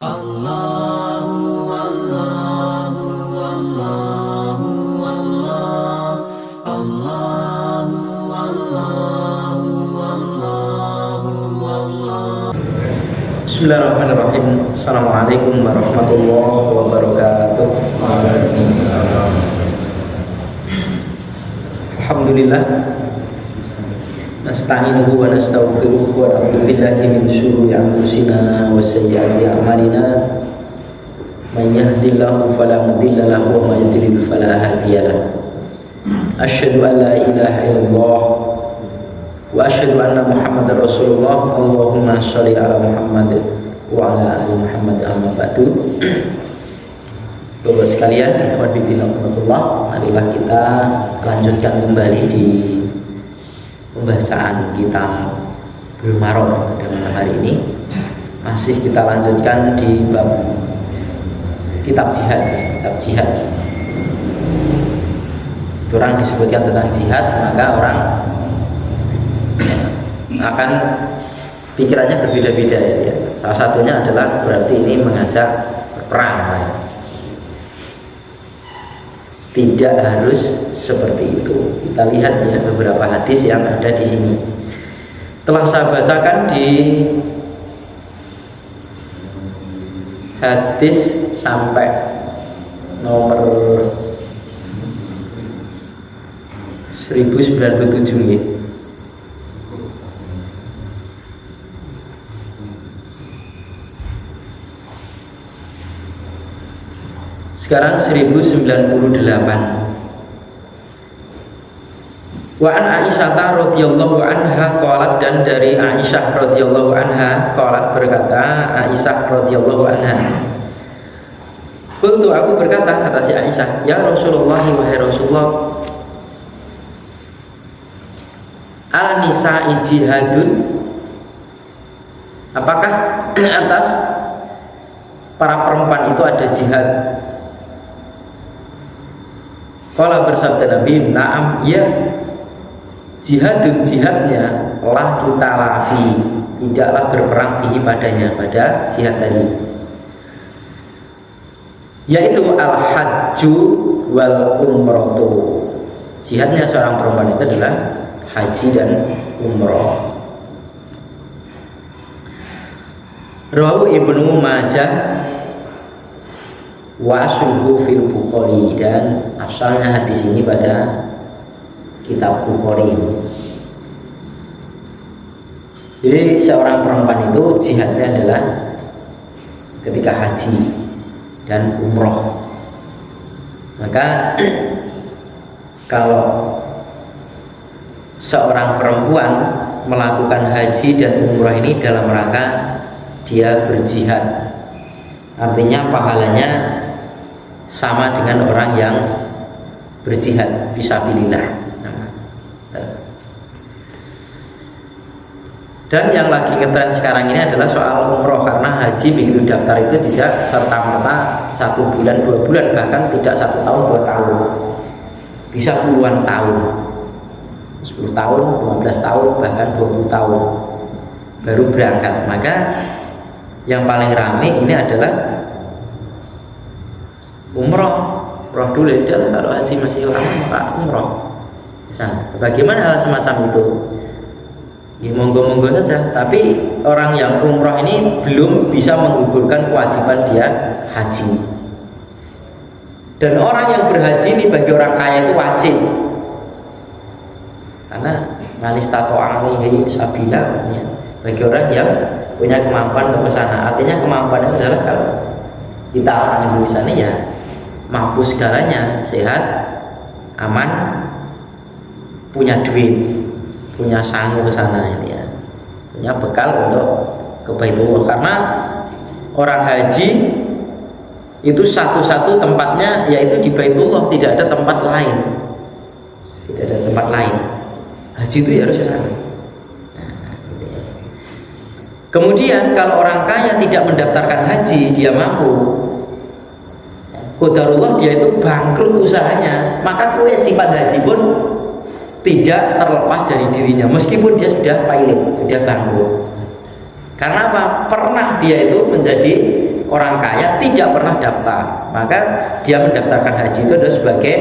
Allahu Allahu Allahu Allah Allahu Allahu Allahu Allah. Bismillahirrahmanirrahim. Assalamualaikum warahmatullahi wabarakatuh. Waalaikumsalam. Alhamdulillah. Nasta'inuhu wa nastaghfiruhu wa na'udzu billahi min syururi anfusina wa sayyiati a'malina. May yahdihillahu fala mudilla lahu wa may yudlil fala hadiya lahu. Asyhadu an la ilaha illallah wa asyhadu anna Muhammadar Rasulullah. Allahumma shalli ala Muhammad wa ala ali Muhammad. Amma ba'du. Bapak sekalian, marilah kita lanjutkan kembali di pembacaan kitab Bulughul Maram. Pada malam hari ini masih kita lanjutkan di bab kitab jihad. Orang disebutkan tentang jihad, maka orang akan pikirannya berbeda-beda ya. Salah satunya adalah berarti ini mengajak berperang ya. Tidak harus seperti itu. Kita lihat ya beberapa hadis yang ada di sini. Telah saya bacakan di hadis sampai nomor 1097 ya. Sekarang 1098. Wa an Aisyah radhiyallahu anha qalat, dan dari Aisyah radhiyallahu anha qalat, berkata Aisyah radhiyallahu anha, qultu, aku berkata, kata si Aisyah, ya Rasulullah, wahai Rasulullah, al nisa'i jihadun, apakah atas para perempuan itu ada jihad? Qala, bersabda Nabi, na'am, ya, jihadun, jihadnya lah kita lafi, tidaklah berperang fihi padanya, pada jihad tadi, yaitu al-hajju wal umratu. Jihadnya seorang perempuan itu adalah haji dan umroh. Rawahu Ibnu Majah wa asluhu fil Bukhari, dan asalnya hadis ini pada kitab Bukhari. Jadi seorang perempuan itu jihadnya adalah ketika haji dan umroh. Maka kalau seorang perempuan melakukan haji dan umroh ini dalam rangka dia berjihad, artinya pahalanya sama dengan orang yang berjihad fisabilillah. Dan yang lagi ngetren sekarang ini adalah soal umroh, karena haji begitu daftar itu tidak serta-merta 1 bulan 2 bulan, bahkan tidak 1 tahun 2 tahun, bisa puluhan tahun, 10 tahun, 15 tahun, bahkan 20 tahun baru berangkat. Maka yang paling rame ini adalah umroh dulu, adalah kalau haji masih lama maka umroh. Nah, bagaimana hal semacam itu? Ya monggo-monggo saja. Tapi orang yang umroh ini belum bisa menggugurkan kewajiban dia haji. Dan orang yang berhaji ini bagi orang kaya itu wajib, karena manis tato alaihi sabila ya. Bagi orang yang punya kemampuan ke sana, artinya kemampuan itu adalah kalau kita orang Indonesia ini ya mampu segalanya, sehat, aman, punya duit, punya sanggup ke sana ini ya, punya bekal untuk ke Baitullah. Karena orang haji itu satu-satu tempatnya yaitu di Baitullah, tidak ada tempat lain, tidak ada tempat lain. Haji itu ya harus ke sana. Kemudian kalau orang kaya tidak mendaftarkan haji, dia mampu, qadarullah dia itu bangkrut usahanya, maka kewajiban haji pun tidak terlepas dari dirinya, meskipun dia sudah pilot, sudah bangkrut. Karena apa? Pernah dia itu menjadi orang kaya tidak pernah daftar, maka dia mendaftarkan haji itu adalah sebagai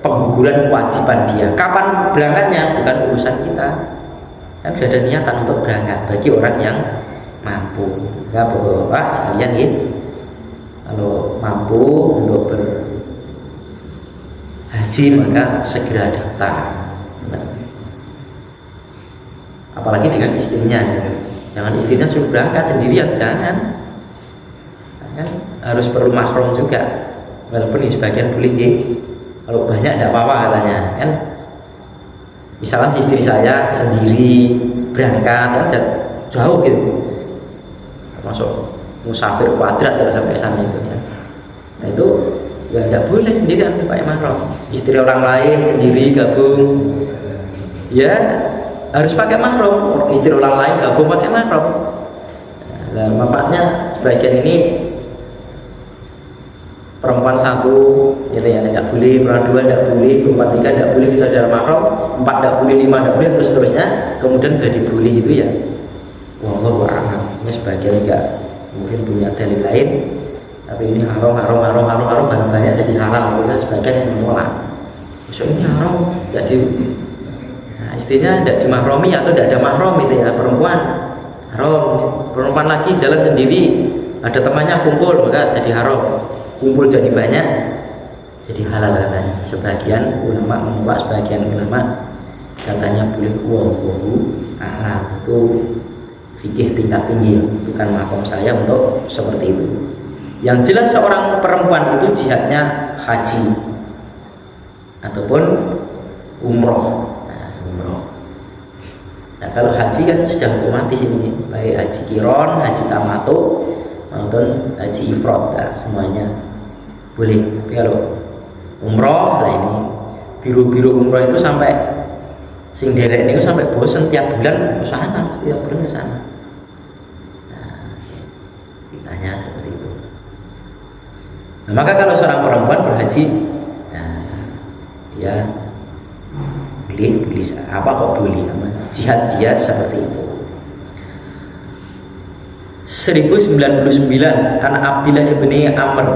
pengguguran kewajiban dia. Kapan berangkatnya bukan urusan kita, kan sudah ada niatan untuk berangkat bagi orang yang mampu. Ya bapak sekalian gitu, kalau mampu untuk berhaji maka segera daftar. Apalagi dengan istrinya, jangan istrinya suruh berangkat sendirian, jangan. Kan harus perlu mahram juga, walaupun sebagian boleh ya. Kalau banyak tidak apa-apa katanya kan. Misalnya istri saya sendiri berangkat kan jauh gitu, masuk musafir kuadrat kalau sampai sana itu ya. Nah itu ya tidak boleh sendirian pakai mahram. Istri orang lain sendiri gabung ya harus pakai mahram. Istri orang lain gabung pakai mahram. Nah manfaatnya sebagian ini perempuan satu gitu ya tidak boleh, perempuan dua tidak boleh, perempuan tiga tidak boleh, kita dalam mahram, empat tidak boleh, lima tidak boleh, terus seterusnya kemudian jadi boleh itu ya. Wallahu a'lam. Ini sebagian enggak mungkin punya dalil lain, tapi ini haram banyak jadi halal, maka sebagian yang menolak. So ini haram jadi nah, istrinya tidak dimahromi atau tidak ada mahram itu ya, perempuan haram, perempuan lagi jalan sendiri ada temannya kumpul maka jadi haram, kumpul jadi banyak jadi halal katanya. Sebagian ulama menolak, sebagian ulama katanya boleh. Wallahu a'lam. Itu fikih tingkat tinggi, bukan makom saya untuk seperti itu. Yang jelas seorang perempuan itu jihadnya haji ataupun umroh. Nah, kalau haji kan sudah otomatis ini, baik haji kiron, haji tamattu maupun haji ifrad, nah, semuanya boleh. Tapi kalau umroh, nah ini biru-biru umroh itu sampai sing derek ini sampai bosan tiap bulan ke sana, setiap bulan ke sana. Nah, ditanya seperti itu. Nah, maka kalau seorang perempuan berhaji, nah, dia boleh apa kok boleh namanya jihad dia seperti itu. 1099 an Abdillah bin Amr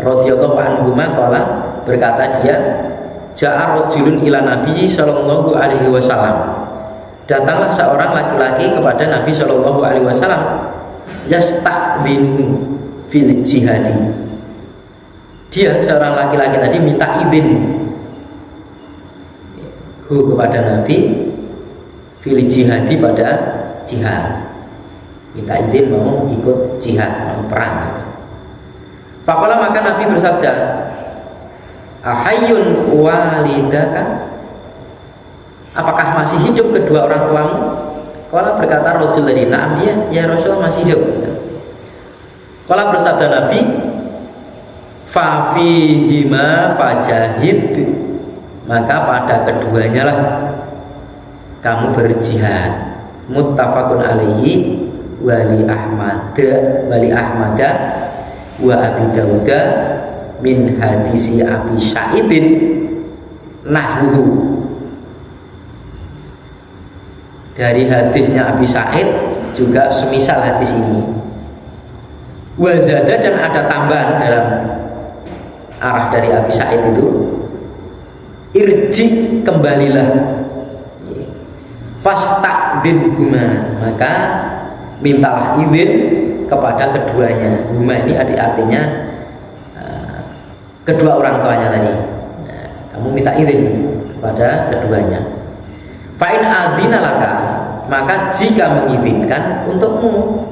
radhiyallahu anhu qala, berkata dia, ja'a rajulun ila Nabi sallallahu alaihi wasallam, datanglah seorang laki-laki kepada Nabi sallallahu alaihi wasallam, yasta'dinu fil jihadi. Dia seorang laki-laki tadi minta izin kepada Nabi fil jihadi, pada jihad, minta izin mau ikut jihad, mau perang. Faqala, maka Nabi bersabda, ahayyun walidaka, apakah masih hidup kedua orang tuamu? Qala, berkata rajul tadi, na'am ya Rasulullah masih hidup. Qala, bersabda Nabi, fa fihima fajahid, maka pada keduanya lah kamu berjihad. Muttafaqun alaihi wali Ahmad wa Abi Dawud min hadisi Abi Sa'idin nahwu, dari hadisnya Abi Sa'id juga semisal hadis ini. Wazada, dan ada tambahan dalam arah dari Abi Sa'id itu, irji, kembalilah, fasta'dinhuma, maka mintalah izin kepada keduanya. Huma ini artinya kedua orang tuanya tadi. Nah, kamu minta izin kepada keduanya. Fa'in adzina laka, maka jika mengizinkan untukmu,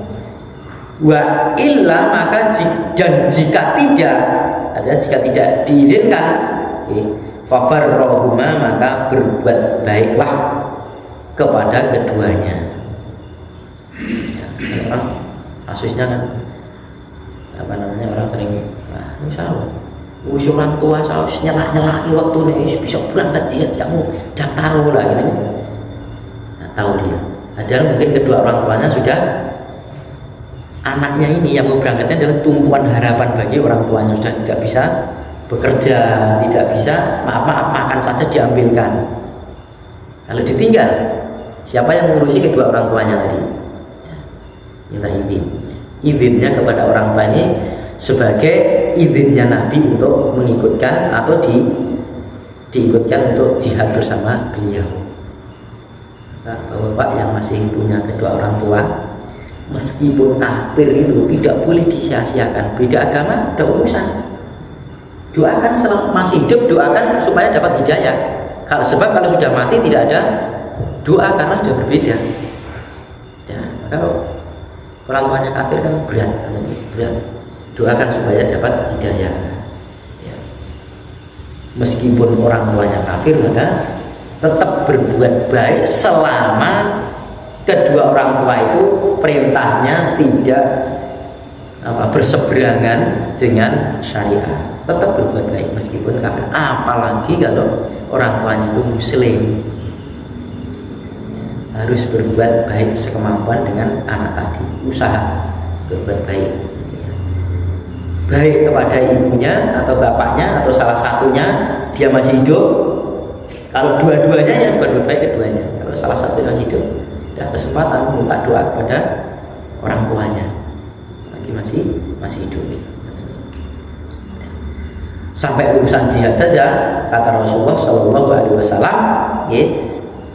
wa illa, maka dan jika tidak, artinya jika tidak diizinkan, fafarrohuma, maka berbuat baiklah kepada keduanya. Ya, kasusnya kan apa namanya, orang sering misal orang tua saya nyelak waktu ini bisa berangkat jihad, kamu daftar lah gitu. Nah, tahu dia, padahal mungkin kedua orang tuanya sudah, anaknya ini yang mau berangkatnya adalah tumpuan harapan bagi orang tuanya, sudah tidak bisa bekerja, tidak bisa maaf makan saja diambilkan. Kalau ditinggal, siapa yang mengurusi kedua orang tuanya tadi? Minta izin. izinnya kepada orang tua ini sebagai izinnya Nabi untuk mengikutkan atau diikutkan untuk jihad bersama beliau. Nah, bapak yang masih punya kedua orang tua, meskipun kafir itu tidak boleh disia-siakan. Beda agama, ada urusan. Doakan selama masih hidup, doakan supaya dapat hidayah. Sebab kalau sudah mati tidak ada doa karena sudah berbeda. Ya, kalau orang tuanya kafir kan berat, doakan supaya dapat hidayah. Ya. Meskipun orang tuanya kafir, maka tetap berbuat baik selama kedua orang tua itu perintahnya tidak berseberangan dengan syariat. Tetap berbuat baik meskipun kafir. Apalagi kalau orang tuanya itu muslim, harus berbuat baik sekemampuan dengan anak tadi. Usaha berbuat baik, baik kepada ibunya atau bapaknya atau salah satunya dia masih hidup. Kalau dua-duanya yang berbuat baik keduanya. Kalau salah satunya masih hidup, ada kesempatan minta doa kepada orang tuanya lagi masih hidup. Sampai urusan jihad saja, kata Rasulullah Shallallahu Alaihi Wasallam,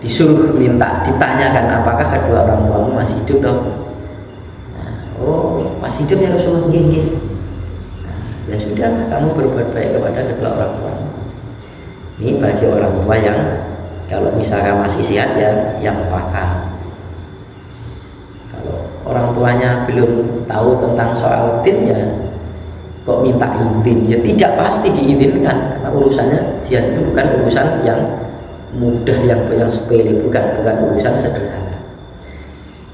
disuruh ditanyakan apakah kedua orang tuamu masih hidup dong? Oh, masih hidup ya Rasulullah, gini. Ya sudah, kamu berbuat baik kepada kedua orang tua. Ini bagi orang tua yang kalau misalkan masih sehat ya yang paham. Kalau orang tuanya belum tahu tentang soal din ya kok minta izin, ya tidak pasti diizinkan karena urusannya jihad itu bukan urusan yang mudah, yang sepele, bukan urusan sederhana.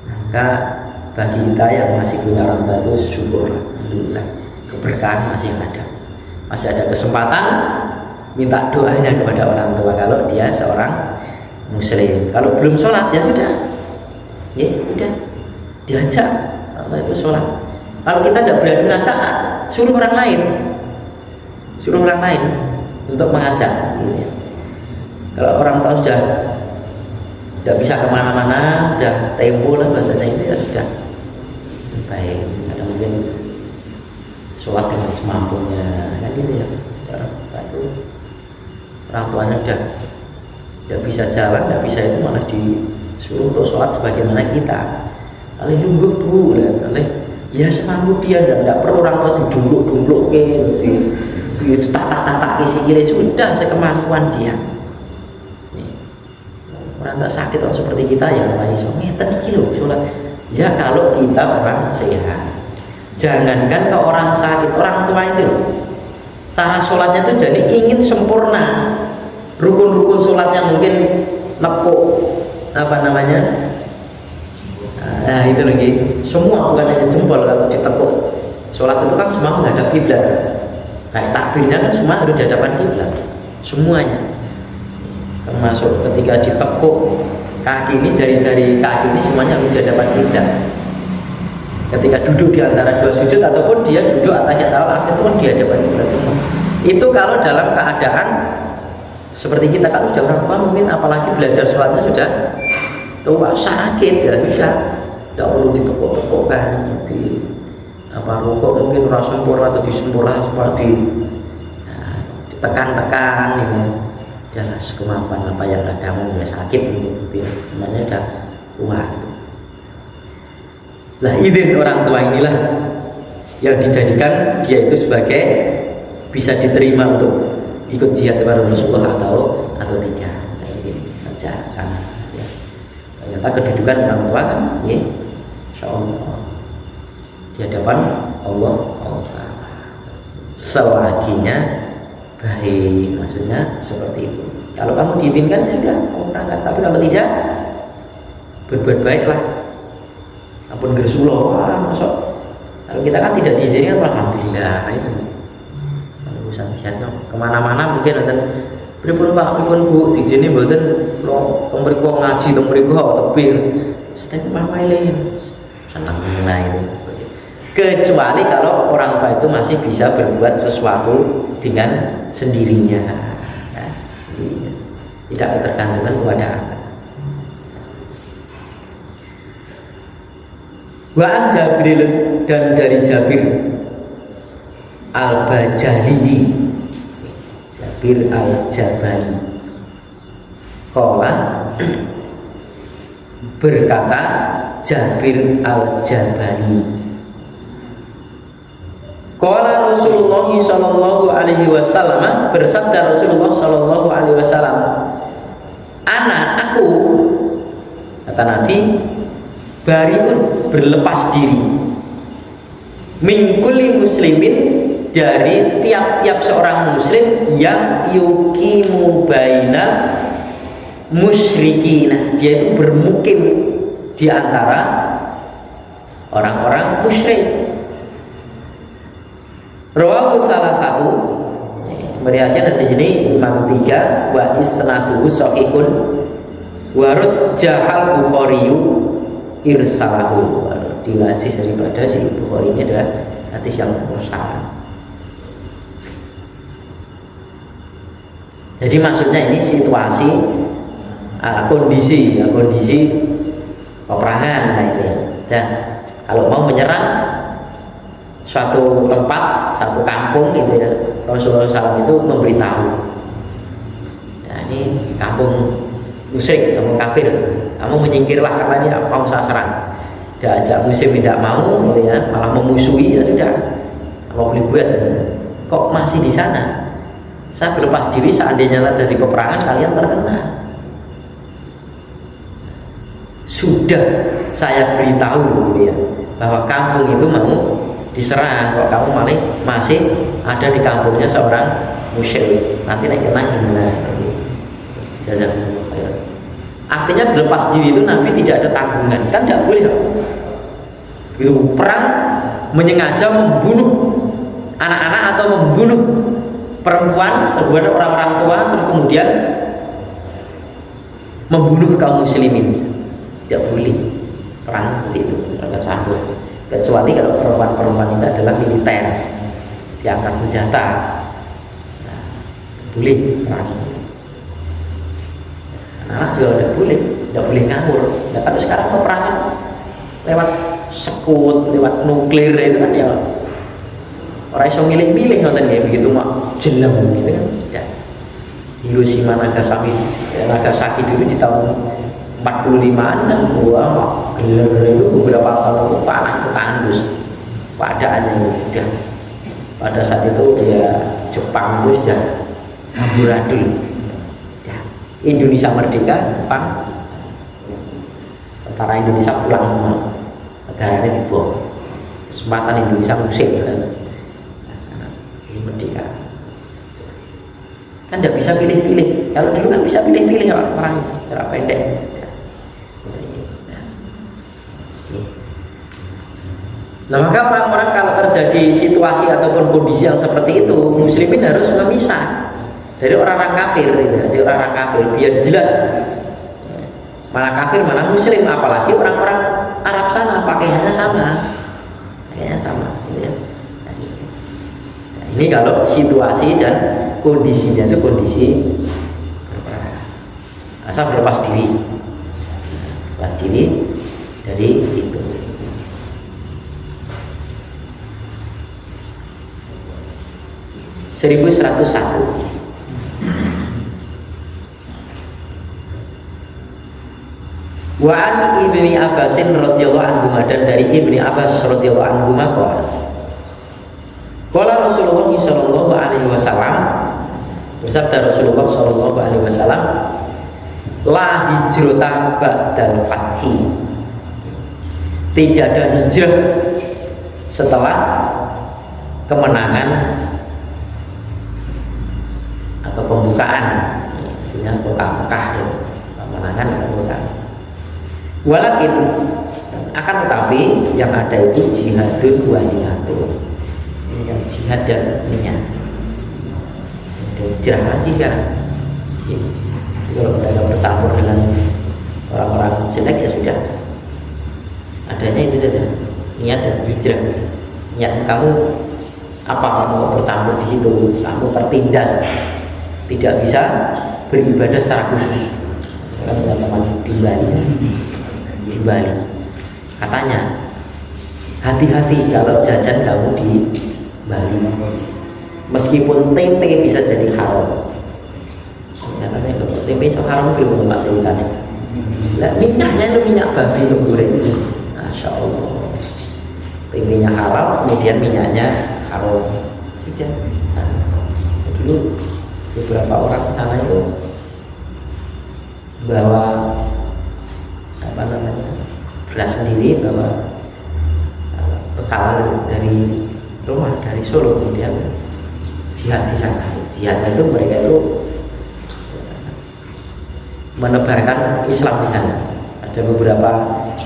Maka bagi kita yang masih punya orang tua itu syukur, alhamdulillah, keberkahan masih ada kesempatan minta doanya kepada orang tua kalau dia seorang muslim. Kalau belum sholat ya sudah, diajak Allah itu sholat. Kalau kita tidak berani ngajak, suruh orang lain untuk mengajak. Kalau orang tua sudah tidak bisa kemana-mana, sudah tempo lah bahasanya itu ya sudah baik. Ada mungkin sholat dengan semampunya, kan gitu ya. Orang tuanya sudah tidak bisa jalan, tidak bisa itu malah disuruh untuk sholat sebagaimana kita. Oleh nunggu bu, ya semampu dia, tidak perlu orang tua duduk itu tak isi sudah sekemampuan dia. Orang tak sakit orang seperti kita ya mulai ngeten iki lho sholat. Ya kalau kita orang sehat. Jangankan ke orang sakit, orang tua itu cara sholatnya itu jadi ingin sempurna. Rukun-rukun sholatnya mungkin nepuk nah itu lagi semua, bukan hanya jempol. Kalau ditekuk sholat itu kan semua menghadap kiblat, kayak takbirnya kan semua harus di hadapan kiblat semuanya, termasuk ketika ditekuk kaki ini, jari-jari kaki ini semuanya harus di hadapan kiblat. Ketika duduk di antara dua sujud ataupun dia duduk atasnya akhir itu pun di hadapan kiblat semua. Itu kalau dalam keadaan seperti kita, kan sudah orang tua mungkin apalagi belajar sholatnya sudah tua sakit ya sudah tidak perlu ditekuk-tekukkan di rokok mungkin rasa sempurna atau disempurna seperti ditekan-tekan gitu. Jangan sekemampuan apa yang ada, mau sakit gitu ya, namanya udah tua. Lah izin orang tua inilah yang dijadikan dia itu sebagai bisa diterima untuk ikut jihad kepada Rasulullah atau tidak. Ini saja sana. Ya. Ternyata kedudukan orang tua kan, insyaallah di hadapan Allah selaginya baik, maksudnya seperti itu. Kalau kamu diizinkan ya sudah kamu berangkat, tapi kalau tidak berbuat baiklah. Ampun Rasulullah, masuk. Kalau kita kan tidak diizinkan, alhamdulillah itu. Urusan jihad kemana-mana mungkin ada pripun Pak, pripun Bu, dijini mboten lo mriko ngaji teng mriko tebih sedang mamailin senang lain. Kecuali kalau orang tua itu masih bisa berbuat sesuatu dengan sendirinya, tidak ketergantungan kepada anak. Wa an Jabir, dan dari Jabir Al-Bajali, Jabir Al-Jabali, qala berkata Jabir Al-Jabali, qala Rasulullah sallallahu alaihi wasallam, bersabda Rasulullah sallallahu alaihi wasallam, aku, kata Nabi, bariun, berlepas diri, min kulli muslimin, dari tiap-tiap seorang muslim yang yuqimu baina musyrikina, dia itu bermukim di antara orang-orang musyrik. Rawahu salah satu meriwayatkan di sini Imam 3 wa isnaduhu sahihun wa rajjahal Bukhari irsalahu, dilajis daripada si Bukhari ini adalah hadis yang mursal. Jadi maksudnya ini situasi kondisi peperangan, nah itu ya. Dan kalau mau menyerang suatu tempat, satu kampung gitu ya, Rasulullah SAW itu memberitahu, nah ini kampung musyrik, kampung kafir, kamu menyingkirlah karena ini kaum saya serang. Diajak muslim tidak mau gitu ya, malah memusuhi, ya sudah, apa boleh buat, kok masih di sana? Saya berlepas diri, seandainya terjadi peperangan kalian terkena. Sudah saya beritahu gitu ya, bahwa kampung itu mau diserang, kok kamu masih ada di kampungnya seorang musyrik, nanti naik kena gimana? Jajah. Artinya berlepas diri itu Nabi tidak ada tanggungan, kan tidak boleh. Itu perang menyengaja membunuh anak-anak atau membunuh perempuan, terhadap orang-orang tua, terus kemudian membunuh kaum muslimin, tidak boleh perang seperti itu, mereka campur. Kecuali kalau perempuan-perempuan itu adalah militer, diangkat senjata, nah, boleh perang. Anak juga tidak boleh ngawur. Nah, kalau sekarang peperangan lewat sekut, lewat nuklir itu kan ya orang iso milih-milih nonton kayak begitu mak jelam gitu kan tidak. Hiroshima Nagasaki dulu di tahun 45-an kan gua mak gelar itu beberapa tahun itu panah itu tandus padaannya udah. Pada saat itu dia Jepang itu sudah amburadul. Indonesia merdeka, Jepang, tentara Indonesia pulang semua, negaranya dibawa. Kesempatan Indonesia musik kan. Merdeka kan tidak bisa pilih-pilih. Kalau dulu kan bisa pilih-pilih orang cara pendek. Nah maka orang-orang kalau terjadi situasi ataupun kondisi yang seperti itu, muslimin harus memisah dari orang-orang kafir, dari orang-orang kafir biar jelas mana kafir mana muslim, apalagi orang-orang Arab sana pakaiannya sama, Ini kalau situasi dan kondisinya itu kondisi asal berlepas diri, dari itu. Seribu 1101. Wa an Ibni Abbasin radhiyallahu anhu, dan dari Ibni Abbas radhiyallahu anhu qala Rasulullah sallallahu alaihi wasallam, bersabda Rasulullah sallallahu alaihi wasallam, la hijrata ba'dal fathi, tidak ada hijrah setelah kemenangan atau pembukaan, maksudnya kota Mekah, kemenangan dan pembukaan. Walakin akan tetapi yang ada itu jihadun wa niyatun, yang jihad dan niat. Dan hijrah lagi kan, kalau kita bercampur dengan orang-orang jelek ya sudah, adanya itu saja, niat dan hijrah. Niat kamu apa, kamu bercampur di situ, kamu tertindas, tidak bisa beribadah secara khusus. Kan teman-teman di Bali katanya hati-hati kalau jajan kamu di Bali. Meskipun tempe bisa jadi haram. Katanya kalau tempe so haram belum tempat ceritanya. Lah minyaknya itu minyak babi itu goreng. Masya Allah. Tempenya halal, kemudian minyaknya haram. Tidak. Nah, dulu beberapa orang sana itu bawa apa namanya gelas sendiri, bawa bekal dari rumah, dari Solo, kemudian jihad di sana. Jihad itu mereka itu menebarkan Islam di sana. Ada beberapa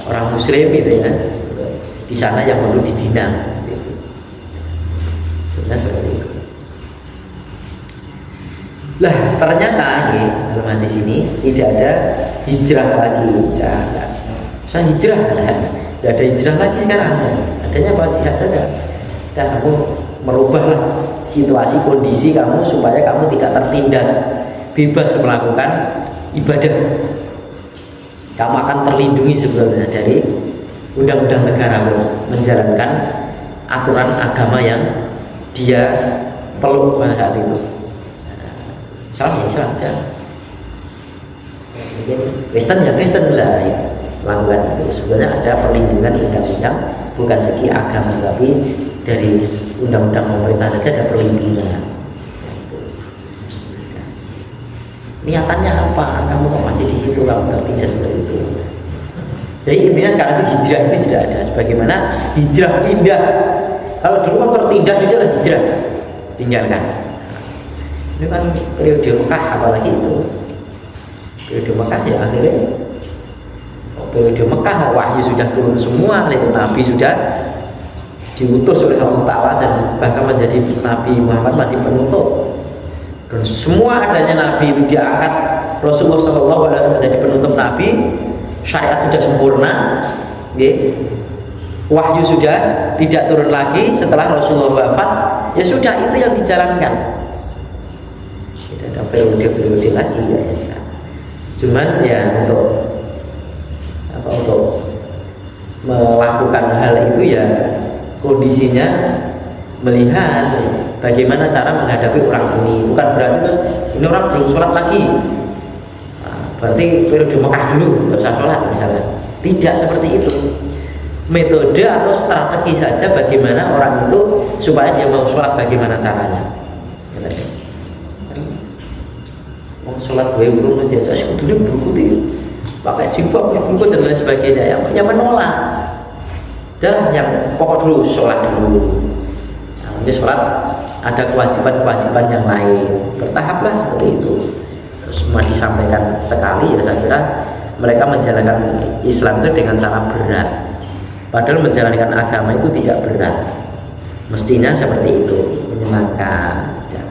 orang Muslim itu ya di sana yang perlu dibina. Sebenarnya seperti itu. Lah ternyata di sini tidak ada hijrah lagi. Ya, saya hijrah, tidak ada hijrah lagi sekarang. Adanya apa? Jihad saja. Dan kamu merubahlah situasi kondisi kamu supaya kamu tidak tertindas, bebas melakukan ibadah. Kamu akan terlindungi sebenarnya dari undang-undang negara menjalankan aturan agama yang dia peluk pada saat itu. Islam ya. Kristen ya Kristen lah ya, lakukan itu. Sebenarnya ada perlindungan undang-undang bukan segi agama, tapi dari undang-undang pemerintah saja ada perlindungan. Niatannya apa? Kamu kok masih di situ, kamu tidak seperti itu. Jadi intinya sekarang itu hijrah itu tidak ada. Sebagaimana hijrah pindah. Kalau dulu kan tertindas saja lah hijrah, tinggalkan. Ini kan periode Mekah, apalagi itu periode Mekah ya akhirnya periode Mekah wahyu sudah turun semua, Nabi sudah diutus oleh Allah Ta'ala dan bahkan menjadi Nabi Muhammad mati penutup, dan semua adanya Nabi itu diangkat. Rasulullah SAW menjadi penutup Nabi, syariat sudah sempurna, wahyu sudah tidak turun lagi setelah Rasulullah wafat, ya sudah itu yang dijalankan. Tidak ada periode-periode lagi ya. Cuman ya untuk melakukan hal itu ya kondisinya melihat bagaimana cara menghadapi orang ini. Bukan berarti terus ini orang belum sholat lagi, nah, berarti periode Mekah dulu nggak usah sholat misalnya. Tidak seperti itu. Metode atau strategi saja bagaimana orang itu supaya dia mau sholat, bagaimana caranya. Mau sholat gue belum aja, sebetulnya berkuti pakai jilbab, berkuti dan lain sebagainya, yang menolak. Dan yang pokok dulu sholat dulu. Nah, nanti sholat ada kewajiban-kewajiban yang lain, bertahaplah seperti itu. Terus semua disampaikan sekali ya, saya kira mereka menjalankan Islam itu dengan cara berat. Padahal menjalankan agama itu tidak berat. Mestinya seperti itu, menyenangkan. Ya.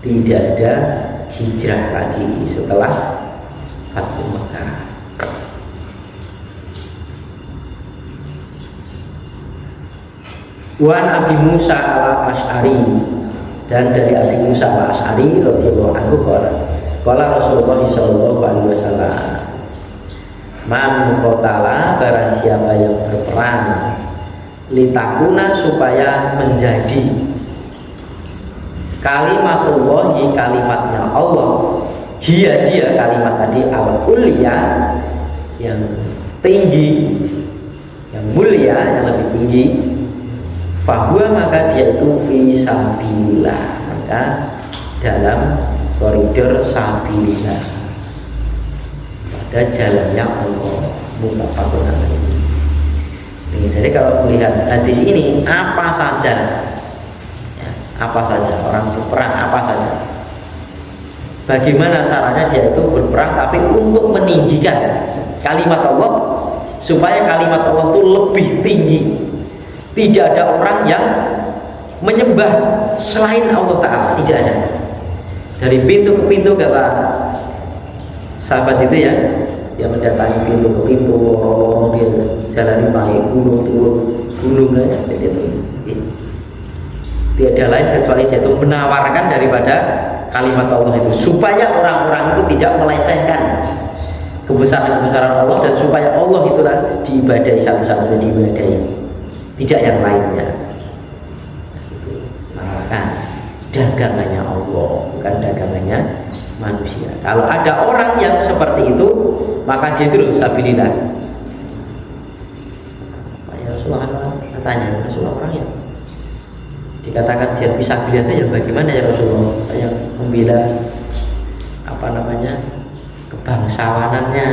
Tidak ada hijrah lagi setelah Fathu Mekah. Wan Abi Musa al-Asy'ari, dan dari Abi Musa al-Asy'ari radhiyallahu anhu qala Rasulullah sallallahu alaihi wasallam, man qatala, barang siapa yang berperang, litakuna, supaya menjadi kalimatullahi, kalimatnya Allah, dia kalimat tadi al-ulya, yang tinggi, yang mulia, yang lebih tinggi, fahuwa, maka dia itu fisabilillah, maka dalam koridor sabilillah, pada jalannya Allah, muttafaqun alaih. Jadi kalau melihat hadis ini, apa saja ya, apa saja orang berperang, apa saja, bagaimana caranya dia itu berperang tapi untuk meninggikan kalimat Allah, supaya kalimat Allah itu lebih tinggi. Tidak ada orang yang menyembah selain Allah Ta'ala, tidak ada. Dari pintu ke pintu, kata sahabat itu ya, dia mendatangi pintu ke pintu, lorong dia jalan naik gunung, turun gunung ya, itu. Tiada lain kecuali dia itu menawarkan daripada kalimat Allah itu, supaya orang-orang itu tidak melecehkan, kebesaran Allah, dan supaya Allah itulah diibadahi satu-satunya diibadahi, tidak yang lainnya. Maka dagangannya Allah, bukan dagangannya manusia. Kalau ada orang yang seperti itu, maka dia itu sabilillah. Ya Rasulullah katanya, Rasulullah orang yang dikatakan jihad fisabilillah itu ya bagaimana ya Rasulullah? Yang membela apa namanya, kebangsawanannya,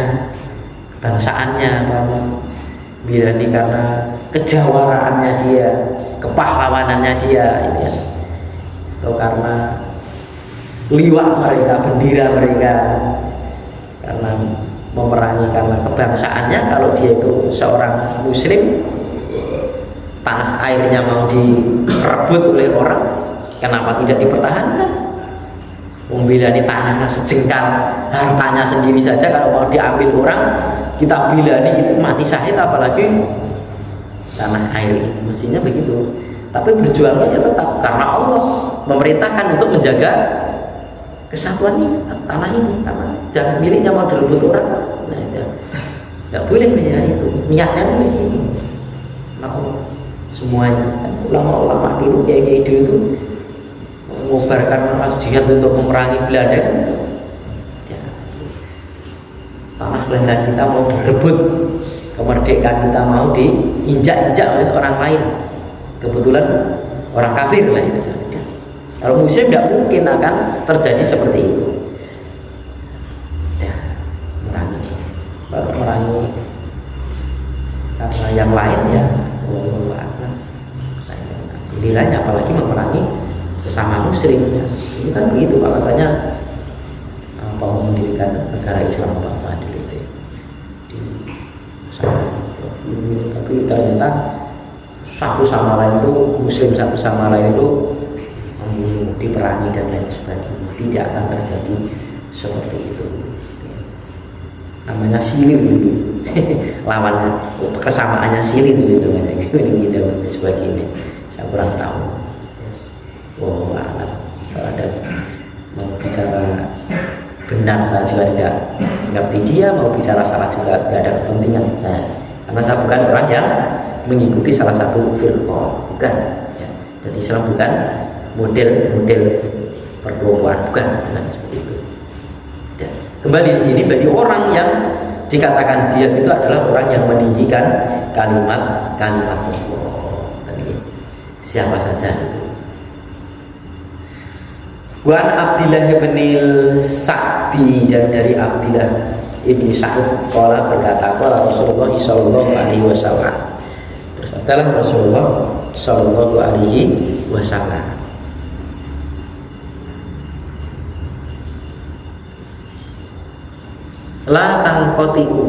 kebangsaannya, apa bila ini karena kejawaraannya dia, kepahlawanannya dia, itu ya, atau karena liwat mereka, bendera mereka, karena memerangi karena kebangsaannya. Kalau dia itu seorang muslim, tanah airnya mau direbut oleh orang, kenapa tidak dipertahankan? Membela ini tanahnya sejengkal, hartanya sendiri saja kalau mau diambil orang, kita bila ini kita mati syahid, apalagi tanah air ini. Mestinya begitu. Tapi berjuangnya ya tetap karena Allah memerintahkan untuk menjaga kesatuan ini, tanah ini, karena dan miliknya mau direbut orang, nah, tidak boleh itu. Niatnya begitu. Nah, semuanya kan ulama-ulama dulu, kiai-kiai dulu itu mengobarkan jihad untuk memerangi Belanda kan, ya, tanah kelahiran kita mau direbut, kemerdekaan kita mau diinjak-injak oleh orang lain, kebetulan orang kafir lah itu. Kalau muslim tidak mungkin akan terjadi seperti itu. Ya, memerangi karena yang lain ya, nilainya apalagi memerangi sesama muslim ya. Ini kan begitu Pak, katanya mau mendirikan negara Islam Pak di tapi ternyata satu sama lain itu, muslim satu sama lain itu membunuh, diperangi dan lain sebagainya. Tidak akan terjadi seperti itu. Namanya silin dulu. Lawannya kesamaannya silin gitu namanya, gitu dan sebagainya. Saya kurang tahu. Wow, kalau ada mau bicara benar saya juga tidak mengerti dia, mau bicara salah juga tidak ada kepentingan saya, karena saya bukan orang yang mengikuti salah satu firqah, bukan ya. Dan Islam bukan model perkelompokan, bukan seperti itu ya. Kembali di sini, bagi orang yang dikatakan jihad itu adalah orang yang meninggikan kalimat Allah. Siapa saja itu. Wan Abdillah bin Sa'di, dan dari Abdillah ibn Sa'id qala berkata, qala Rasulullah sallallahu alaihi wasallam, bersabdalah Rasulullah sallallahu alaihi wasallam, la tangqati'u,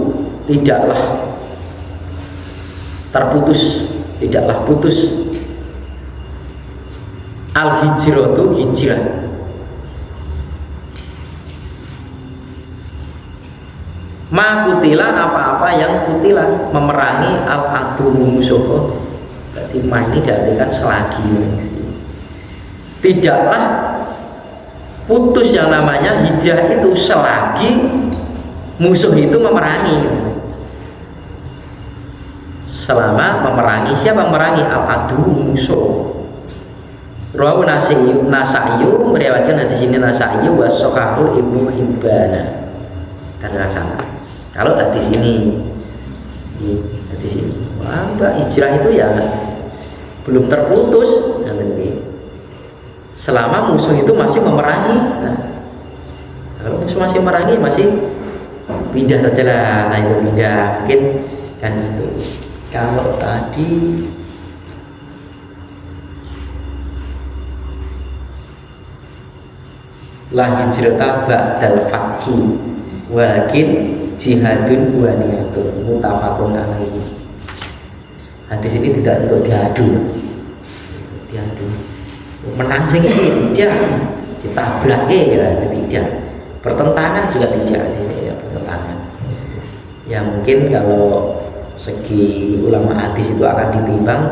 tidaklah terputus, tidaklah putus al hijratu, hijrah, ma kutila, apa-apa yang kutila, memerangi al adu musuh. Berarti ma ini diartikan selagi, tidaklah putus yang namanya hijrah itu selagi musuh itu memerangi. Selama memerangi, siapa memerangi? Al adu musuh. Rawu Nasaiyu meriwayatkan hadis ini Nasaiyu wa Sahihul Ibnu Hibban. Dan sana. Kalau hadis ini, wah, hijrah itu ya belum terputus, selama musuh itu masih memerangi. Nah, kalau musuh masih memerangi, masih pindah saja lah, nah itu pindah, mungkin kan itu. Kalau tadi la hijrata ba'dal fathi walakin jihadun wa niyatun muttafaqun alaihi. Hadis ini tidak untuk diadu menang sing ini tidak, ditabrak ya tidak, pertentangan juga tidak ya, pertentangan ya. Mungkin kalau segi ulama hadis itu akan ditimbang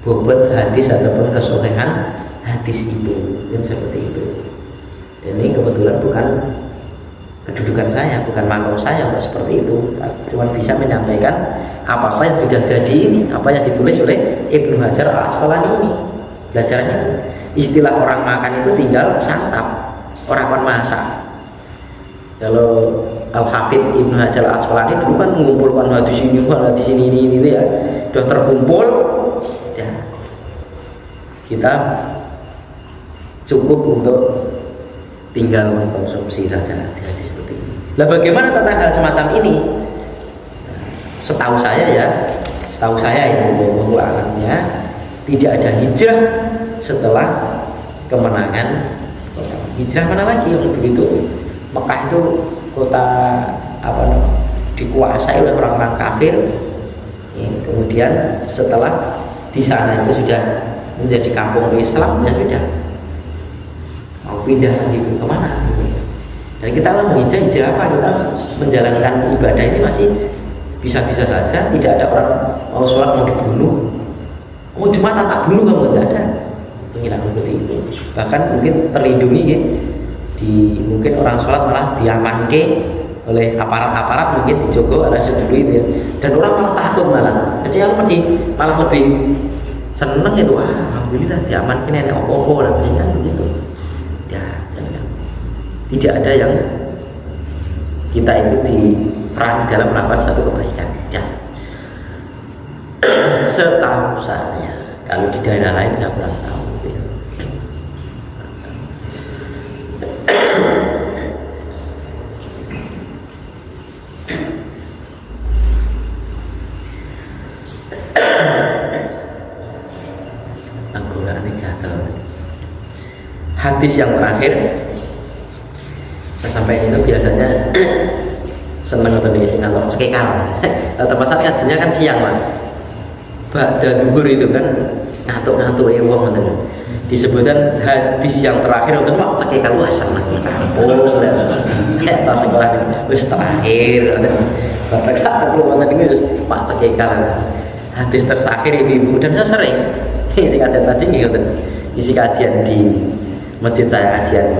bobot hadis ataupun kesohihan hadis itu, dan seperti itu. Dan ini kebetulan bukan kedudukan saya, bukan makom saya untuk seperti itu. Cuma bisa menyampaikan apa-apa yang sudah jadi ini, apa yang ditulis oleh Ibnu Hajar Al-Asqalani ini. Belajarnya istilah orang makan itu tinggal santap, orang kan masak. Kalau Al-Hafidh Ibnu Hajar Al-Asqalani dulu kan mengumpulkan hadis ini ini ya, sudah terkumpul ya. Kita cukup untuk tinggal mengkonsumsi saja hadis seperti ini. Lah bagaimana tentang hal semacam ini? Setahu saya itu alamnya tidak ada hijrah setelah kemenangan. Hijrah mana lagi waktu begitu? Mekah itu kota dikuasai oleh orang-orang kafir. Kemudian setelah di sana itu sudah menjadi kampung Islam, ya sudah mau pindah lagi kemana? Dan kita hijrah apa? Kita menjalankan ibadah ini masih bisa-bisa saja. Tidak ada orang mau sholat mau dibunuh, mau Jumatan tak bunuh kamu, tidak ada penghilang seperti itu. Bahkan mungkin terlindungi ya. Mungkin orang sholat malah diamanke oleh aparat-aparat, mungkin dijogo ada dulu itu ya. Dan orang malah takut malah. Jadi yang malah lebih seneng itu, alhamdulillah diamankan nenek opo-opo lah kan begitu. Ya, jangan. Tidak ada yang kita itu diperangi dalam melakukan satu kebaikan. Ya. Setahu saya, kalau di daerah lain saya kurang tahu. Ya. Hadis yang terakhir sampai itu biasanya seneng atau nih ngantor cekekal. Tempat saya kajinya kan siang lah. Ba'da duhur itu kan ngantuk-ngantuk ya wong ngoten. Disebutkan hadis yang terakhir untuk mau cekekal, wah seneng rampung. Kayak saya sekolah wis terakhir. Kata-kata aku wonten iki wis pak cekekal. Hadis terakhir ibu dan saya sering isi kajian tadi ngoten. Isi kajian di masjid saya kajian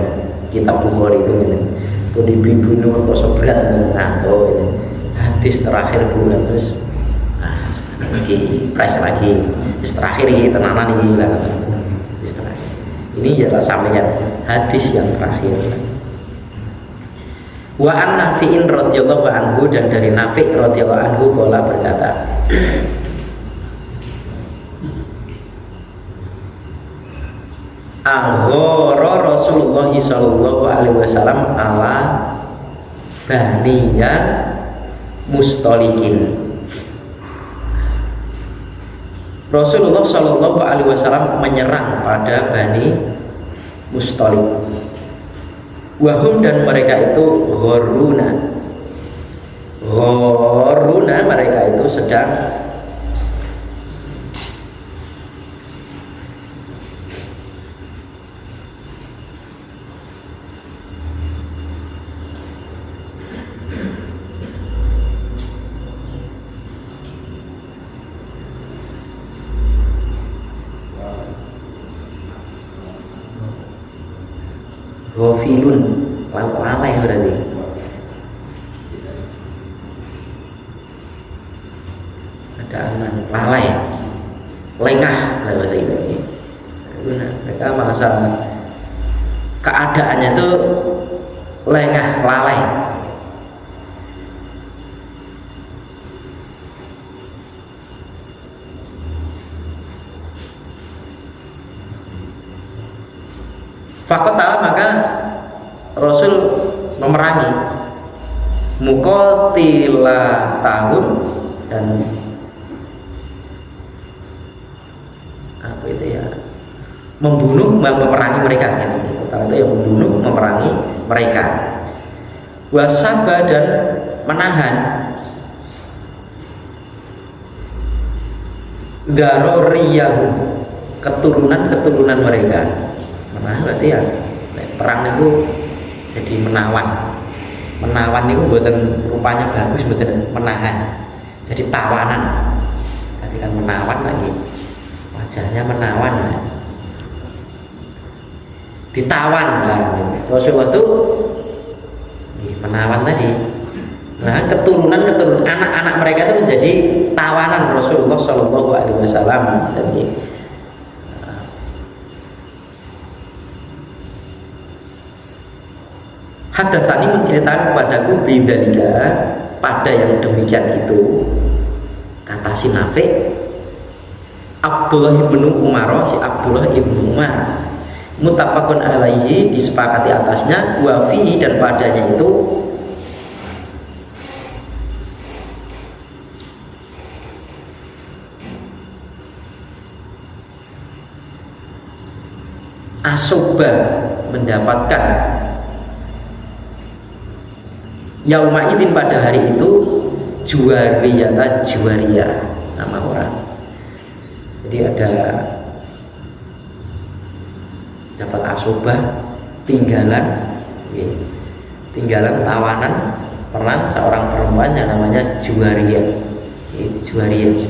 kitab Bukhari itu gitu. Kok ibu-ibu nomor kosong berat ngantuk hadis terakhir bulan terus lagi press lagi hadis terakhir ini tenanan ini lah hadis terakhir ini adalah sampaikan hadis yang terakhir. Wa an Nafi'in radhiyallahu anhu, dan dari Nafi' radhiyallahu anhu qala berkata, Aghara Rasulullah sallallahu alaihi wasallam ala Baniya Mustalikin. Rasulullah sallallahu alaihi wasallam menyerang pada Bani Mustalik. Wahum, dan mereka itu ghoruna. Ghoruna, mereka itu sedang ghafilun, lalai berarti. Ada anak lalai, lengah lah bahasa ini. Mereka masa keadaannya itu lengah, lalai. Fakotala, maka Rasul memerangi mukotila tahun, dan apa itu ya, membunuh, memerangi mereka gitu. Itu yang membunuh, memerangi mereka. Wasaba, dan menahan daroriyahu, keturunan mereka. Menahan berarti ya perang itu jadi menawan itu buatan rupanya bagus, buatan menahan, jadi tawanan. Jadi kan menawan lagi, wajahnya menawan, ditawan lah. Rasulullah itu menawan tadi. Nah, keturunan anak-anak mereka itu menjadi tawanan Rasulullah Shallallahu Alaihi Wasallam. Hadatsani menceritakan kepadaku bidzalika, pada yang demikian itu, kata si Nafi, Abdullah ibnu Umar, si Abdullah ibnu Umar, muttafaqun alaihi, disepakati atasnya, wa fihi, dan padanya itu asoba, mendapatkan yauma idzin, pada hari itu, juwariyata, juwariyah, nama orang. Jadi ada dapat asobah, tinggalan tawanan perang seorang perempuan yang namanya Juwariyah. Juwariyah.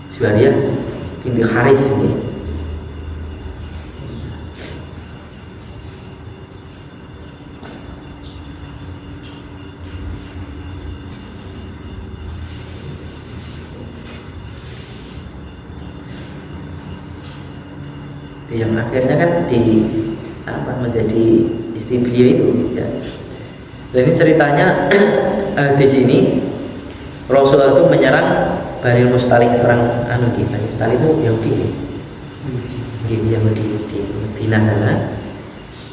Juwariyah binti Harits ini. Yang akhirnya kan menjadi istri beliau itu ya. Dan ini ceritanya di sini Rasulullah itu menyerang Bani Mustalik, orang Bani Mustalik itu Yahudi di Madinah.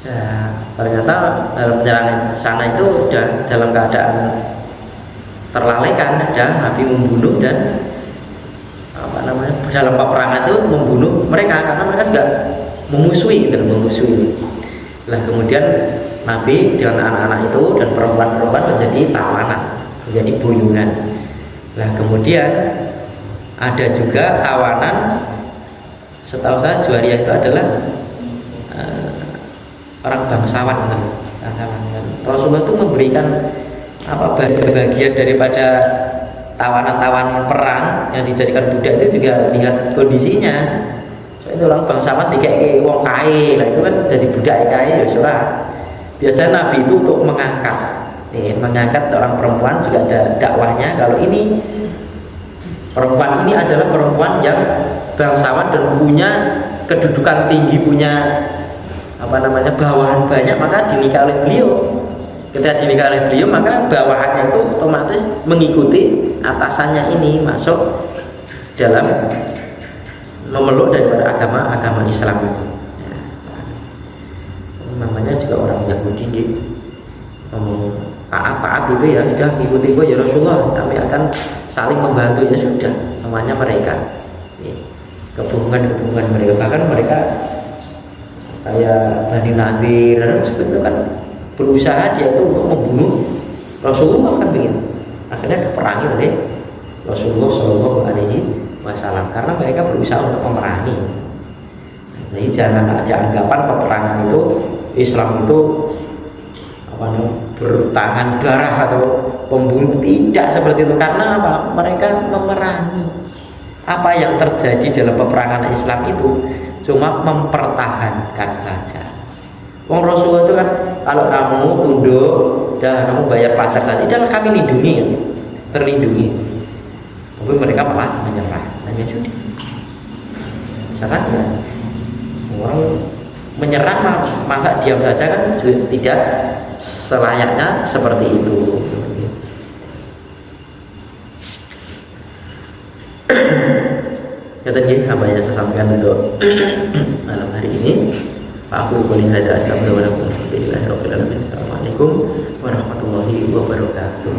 Nah, ternyata dalam penyerangan sana itu sudah dalam keadaan terlalaikan, dan Nabi membunuh dan dalam peperangan itu membunuh mereka karena mereka juga memusuhi. Nah, kemudian Nabi dengan anak-anak itu dan perempuan-perempuan menjadi tawanan, menjadi bunyungan. Nah, kemudian ada juga tawanan, setahu saya Juwariyah itu adalah orang bangsawan. Rasulullah itu memberikan bagian daripada tawanan-tawanan perang yang dijadikan budak itu juga lihat kondisinya. Itu orang bangsawan dikek wong kae, lah itu kan jadi budak kae ya surah. Biasanya Nabi itu untuk mengangkat seorang perempuan juga ada dakwahnya. Kalau ini perempuan ini adalah perempuan yang bangsawan dan punya kedudukan tinggi, punya bawahan banyak, maka dinikahi oleh beliau. Ketika dinikahi oleh beliau, maka bawahannya itu otomatis mengikuti atasannya ini masuk dalam memeluk daripada agama Islam itu. Ya, namanya juga orang Yahudi gitu. Taat itu ya sudah ikuti gue ya Rasulullah, kami akan saling membantu, ya sudah, namanya mereka. Kebohongan mereka, bahkan mereka kayak Bani Nadir dan sebagainya kan berusaha dia itu untuk membunuh Rasulullah kan begitu. Akhirnya diperangi oleh Rasulullah Shallallahu Alaihi Wasallam karena mereka berusaha untuk memerangi. Jadi jangan ada anggapan peperangan itu Islam itu bertangan darah atau pembunuh, tidak seperti itu. Karena mereka memerangi. Apa yang terjadi dalam peperangan Islam itu cuma mempertahankan saja. Wong Rasulullah itu kan kalau kamu tunduk dan kamu bayar pajak saja, itu kami lindungi, ya, terlindungi. Tapi mereka malah menyerah. Hanya sudah. Misalkan ya, orang menyerang masa diam saja kan tidak selayaknya seperti itu. Ya tadi apa yang saya sampaikan untuk malam hari ini. Aku boleh ada astagfirullahaladzim. Assalamualaikum warahmatullahi wabarakatuh.